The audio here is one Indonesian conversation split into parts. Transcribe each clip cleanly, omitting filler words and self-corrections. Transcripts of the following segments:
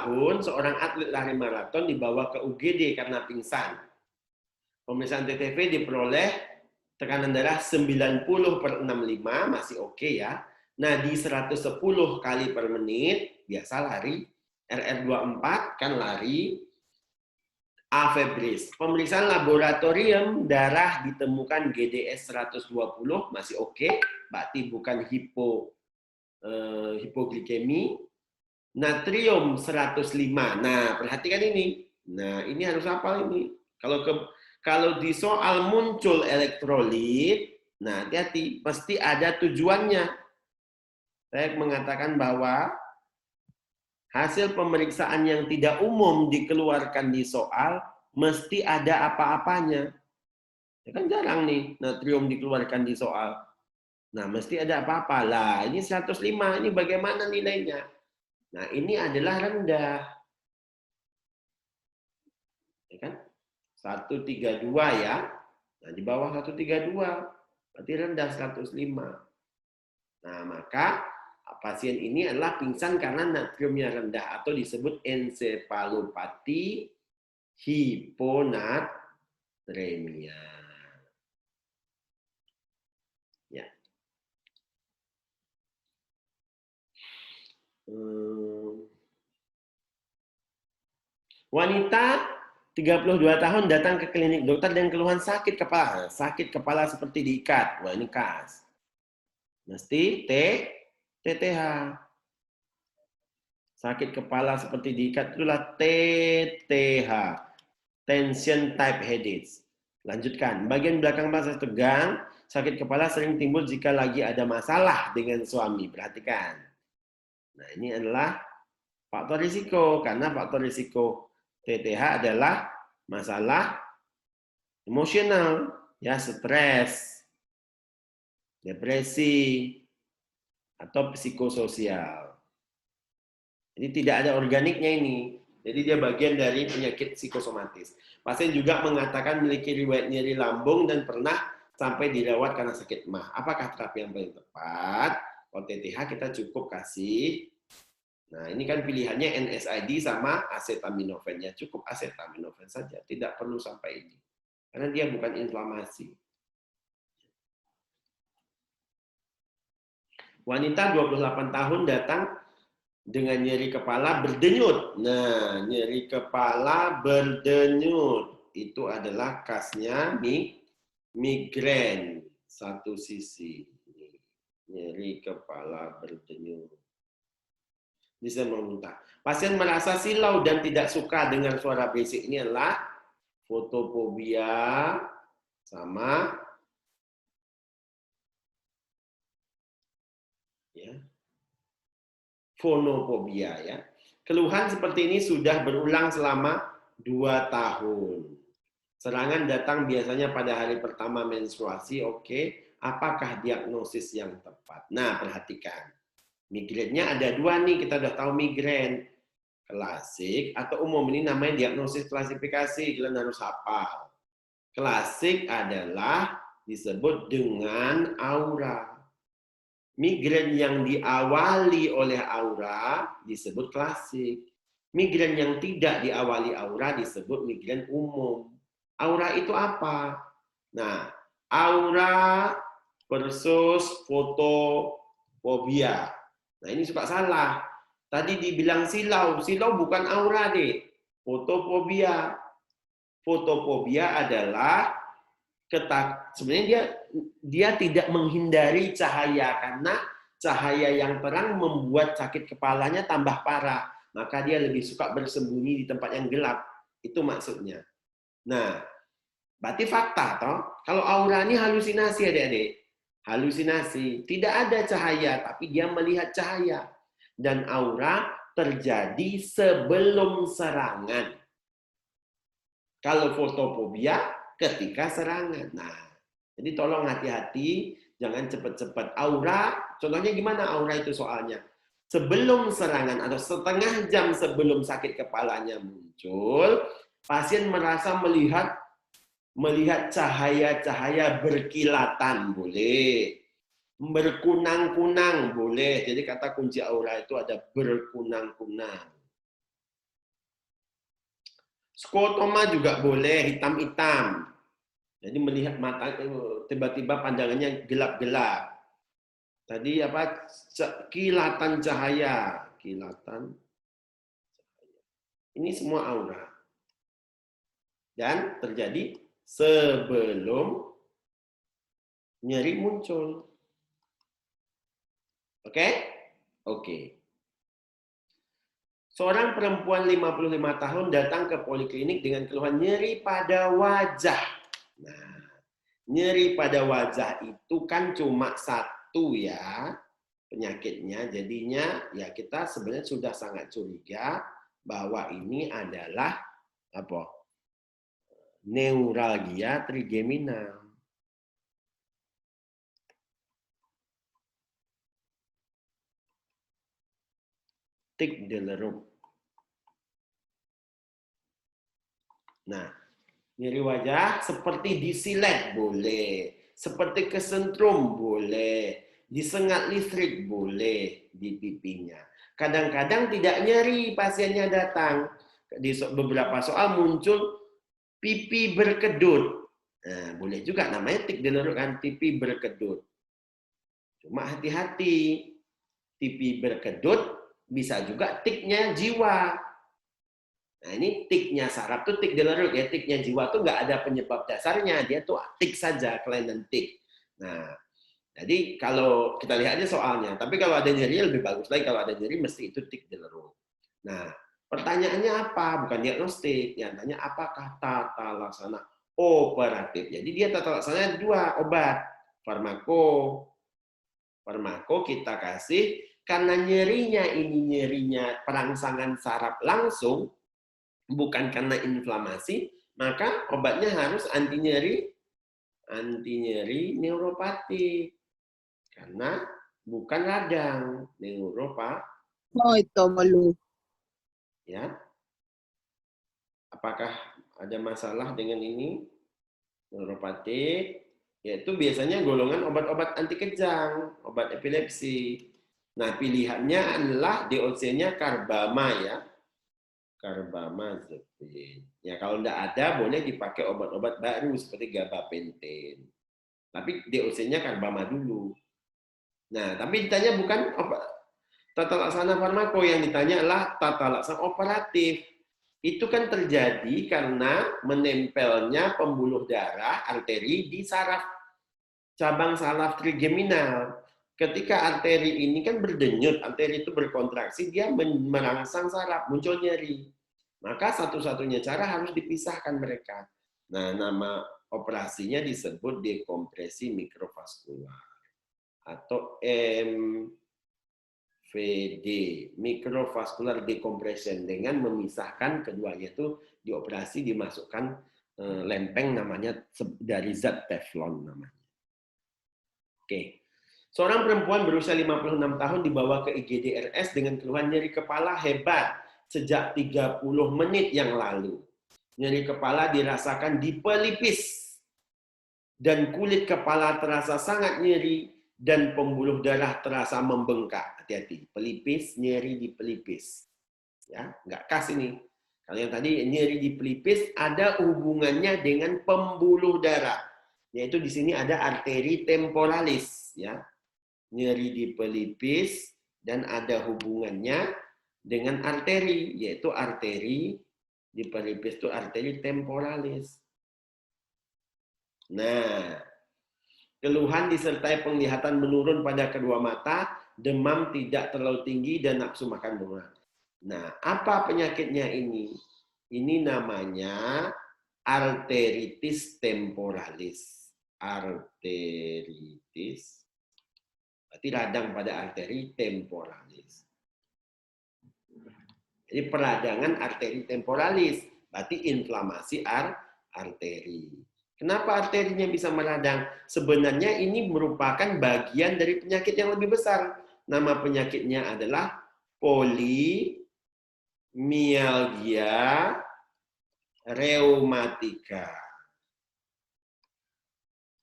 tahun, seorang atlet lari maraton dibawa ke UGD karena pingsan. Pemeriksaan TTV diperoleh tekanan darah 90/65, masih oke ya. Nadi 110 kali per menit, biasa lari. RR24 kan lari. Afebris. Pemeriksaan laboratorium darah ditemukan GDS 120, masih oke, berarti bukan hipoglikemi. Natrium 105. Nah, perhatikan ini. Nah, ini harus apa ini? Kalau di soal muncul elektrolit, nah hati-hati, pasti ada tujuannya. Saya mengatakan bahwa hasil pemeriksaan yang tidak umum dikeluarkan di soal, mesti ada apa-apanya. Ya kan jarang nih natrium dikeluarkan di soal. Nah, mesti ada apa-apa. Lah, ini 105, ini bagaimana nilainya? Nah, ini adalah rendah. Ya kan? 132 ya. Nah, di bawah 132. Berarti rendah 105. Nah, maka pasien ini adalah pingsan karena natriumnya rendah atau disebut ensefalopati hiponatremia. Ya. Wanita 32 tahun datang ke klinik dokter dengan keluhan sakit kepala. Sakit kepala seperti diikat. Wah, ini KAS. Mesti TTH. Sakit kepala seperti diikat itulah TTH. Tension type headache. Lanjutkan. Bagian belakang mata tegang, sakit kepala sering timbul jika lagi ada masalah dengan suami. Perhatikan. Nah, ini adalah faktor risiko. Karena faktor risiko TTH adalah masalah emosional, ya, stres, depresi, atau psikososial. Jadi tidak ada organiknya ini. Jadi dia bagian dari penyakit psikosomatis. Pasien juga mengatakan memiliki riwayat nyeri lambung dan pernah sampai dirawat karena sakit mah. Apakah terapi yang paling tepat? OTTH kita cukup kasih. Nah, ini kan pilihannya NSAID sama acetaminophen. Ya, cukup acetaminophen saja. Tidak perlu sampai ini. Karena dia bukan inflamasi. Wanita 28 tahun datang dengan nyeri kepala berdenyut. Nah, nyeri kepala berdenyut itu adalah khasnya migrain satu sisi. Nyeri kepala berdenyut. Bisa memuntah. Pasien merasa silau dan tidak suka dengan suara berisik. Ini adalah fotofobia sama ya, fonofobia ya. Keluhan seperti ini sudah berulang selama 2 tahun. Serangan datang biasanya pada hari pertama menstruasi, oke. Apakah diagnosis yang tepat? Nah, perhatikan. Migrainnya ada 2 nih, kita udah tahu migrain. Klasik atau umum, ini namanya diagnosis klasifikasi, kalian harus hafal. Klasik adalah disebut dengan aura. Migrain yang diawali oleh aura disebut klasik. Migrain yang tidak diawali aura disebut migrain umum. Aura itu apa? Nah, aura versus fotofobia. Nah, ini suka salah. Tadi dibilang silau. Silau bukan aura, deh. Fotofobia. Fotofobia adalah sebenarnya dia tidak menghindari cahaya karena cahaya yang terang membuat sakit kepalanya tambah parah. Maka dia lebih suka bersembunyi di tempat yang gelap. Itu maksudnya. Nah, berarti fakta toh. Kalau aura ini halusinasi, adik-adik. Halusinasi. Tidak ada cahaya, tapi dia melihat cahaya. Dan aura terjadi sebelum serangan. Kalau fotofobia, ketika serangan. Nah, jadi tolong hati-hati, jangan cepat-cepat. Aura, contohnya gimana aura itu soalnya? Sebelum serangan atau setengah jam sebelum sakit kepalanya muncul, pasien merasa melihat cahaya-cahaya berkilatan, boleh. Berkunang-kunang, boleh. Jadi kata kunci aura itu ada berkunang-kunang. Skotoma juga boleh, hitam-hitam. Jadi melihat mata tiba-tiba pandangannya gelap-gelap. Tadi apa? Kilatan cahaya, kilatan. Ini semua aura. Dan terjadi sebelum nyeri muncul. Oke? Oke. Seorang perempuan 55 tahun datang ke poliklinik dengan keluhan nyeri pada wajah. Nah, nyeri pada wajah itu kan cuma satu ya penyakitnya. Jadinya ya kita sebenarnya sudah sangat curiga bahwa ini adalah apa? Neuralgia trigeminal. Tik Deleruk. Nah, nyeri wajah seperti disilet boleh, seperti kesentrum boleh, disengat listrik boleh di pipinya. Kadang-kadang tidak nyeri pasiennya datang. Di beberapa soal muncul pipi berkedut. Nah, boleh juga namanya tik Deleruk kan, pipi berkedut. Cuma hati-hati, pipi berkedut bisa juga tiknya jiwa. Nah ini tiknya saraf tuh tik Deleruk ya, tiknya jiwa tuh nggak ada penyebab dasarnya, dia tuh tik saja, kelainan tik. Nah, jadi kalau kita lihat aja soalnya, tapi kalau ada nyeri lebih bagus lagi, kalau ada nyeri mesti itu tik Deleruk. Nah, pertanyaannya apa? Bukan diagnostik, yang tanya apakah tata laksana operatif. Jadi dia tata laksananya dua, obat, farmako kita kasih karena nyerinya perangsangan saraf langsung, bukan karena inflamasi, maka obatnya harus anti nyeri neuropatik. Karena bukan radang, neuropatik. Oh, itu malu. Ya. Apakah ada masalah dengan ini? Neuropatik, yaitu biasanya golongan obat-obat anti kejang, obat epilepsi. Nah, pilihannya adalah DOC-nya karbama ya. Karbamazepin. Ya kalau tidak ada boleh dipakai obat-obat baru seperti gabapentin. Tapi DOC-nya karbama dulu. Nah, tapi ditanya bukan tata laksana farmako, yang ditanya adalah tata laksana operatif. Itu kan terjadi karena menempelnya pembuluh darah arteri di saraf cabang saraf trigeminal. Ketika arteri ini kan berdenyut, arteri itu berkontraksi, dia merangsang saraf, muncul nyeri. Maka satu-satunya cara harus dipisahkan mereka. Nah, nama operasinya disebut dekompresi mikrovaskular atau MVD, microvascular decompression, dengan memisahkan keduanya itu dioperasi, dimasukkan lempeng namanya dari zat teflon namanya. Oke. Seorang perempuan berusia 56 tahun dibawa ke IGD RS dengan keluhan nyeri kepala hebat sejak 30 menit yang lalu. Nyeri kepala dirasakan di pelipis dan kulit kepala terasa sangat nyeri dan pembuluh darah terasa membengkak. Hati-hati, pelipis, nyeri di pelipis. Ya, nggak khas ini. Kalau yang tadi nyeri di pelipis ada hubungannya dengan pembuluh darah. Yaitu di sini ada arteri temporalis, ya. Nyeri di pelipis dan ada hubungannya dengan arteri, yaitu arteri di pelipis itu arteri temporalis. Nah, keluhan disertai penglihatan menurun pada kedua mata, demam tidak terlalu tinggi, dan nafsu makan menurun. Nah, apa penyakitnya ini? Ini namanya arteritis temporalis. Arteritis, berarti radang pada arteri temporalis. Jadi peradangan arteri temporalis, berarti inflamasi arteri. Kenapa arterinya bisa meradang? Sebenarnya ini merupakan bagian dari penyakit yang lebih besar. Nama penyakitnya adalah polimialgia reumatika.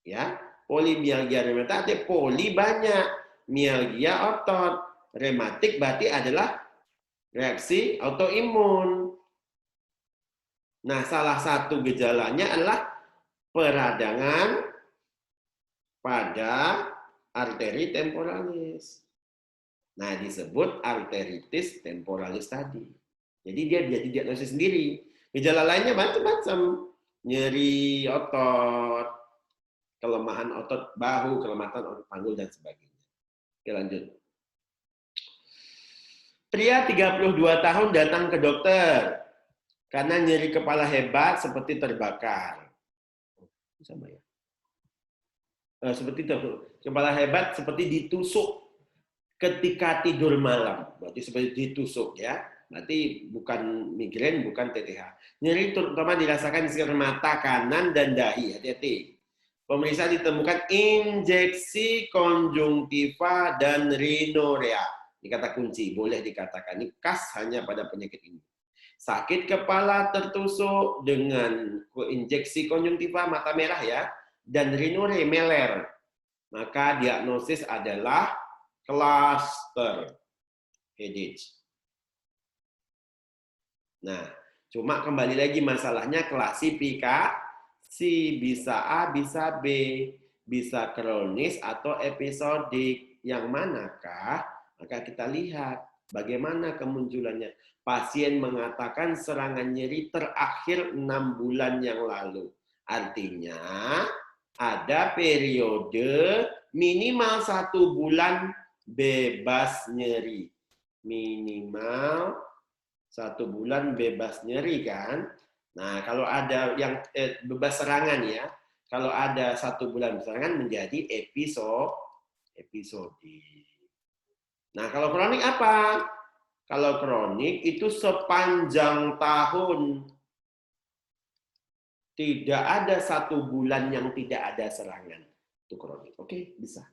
Ya, polimialgia reumatika artinya poli banyak, mialgia otot, reumatik berarti adalah reaksi autoimun. Nah, salah satu gejalanya adalah peradangan pada arteri temporalis. Nah, disebut arteritis temporalis tadi. Jadi dia jadi diagnosis sendiri. Gejala lainnya macam-macam. Nyeri otot, kelemahan otot bahu, kelemahan otot panggul, dan sebagainya. Oke, lanjut. Pria 32 tahun datang ke dokter karena nyeri kepala hebat seperti terbakar. Sama ya. Seperti itu. Kepala hebat seperti ditusuk ketika tidur malam. Berarti seperti ditusuk ya. Berarti bukan migrain, bukan TTH. Nyeri terutama dirasakan di sekitar mata kanan dan dahi. Hati-hati. Pemeriksa ditemukan injeksi konjungtiva dan rhinorea. Ini kata kunci, boleh dikatakan. Ini khas hanya pada penyakit ini. Sakit kepala tertusuk dengan injeksi konjungtiva mata merah ya, dan rhinorea meler. Maka diagnosis adalah cluster headache. Nah, cuma kembali lagi masalahnya klasifikasi, bisa A, bisa B, bisa kronis atau episodik. Yang manakah? Maka kita lihat bagaimana kemunculannya. Pasien mengatakan serangan nyeri terakhir 6 bulan yang lalu. Artinya ada periode minimal 1 bulan bebas nyeri. Minimal 1 bulan bebas nyeri kan. Nah, kalau ada yang bebas serangan ya, kalau ada 1 bulan serangan menjadi episodik. Nah, kalau kronik apa? Kalau kronik itu sepanjang tahun. Tidak ada 1 bulan yang tidak ada serangan. Itu kronik. Oke, bisa.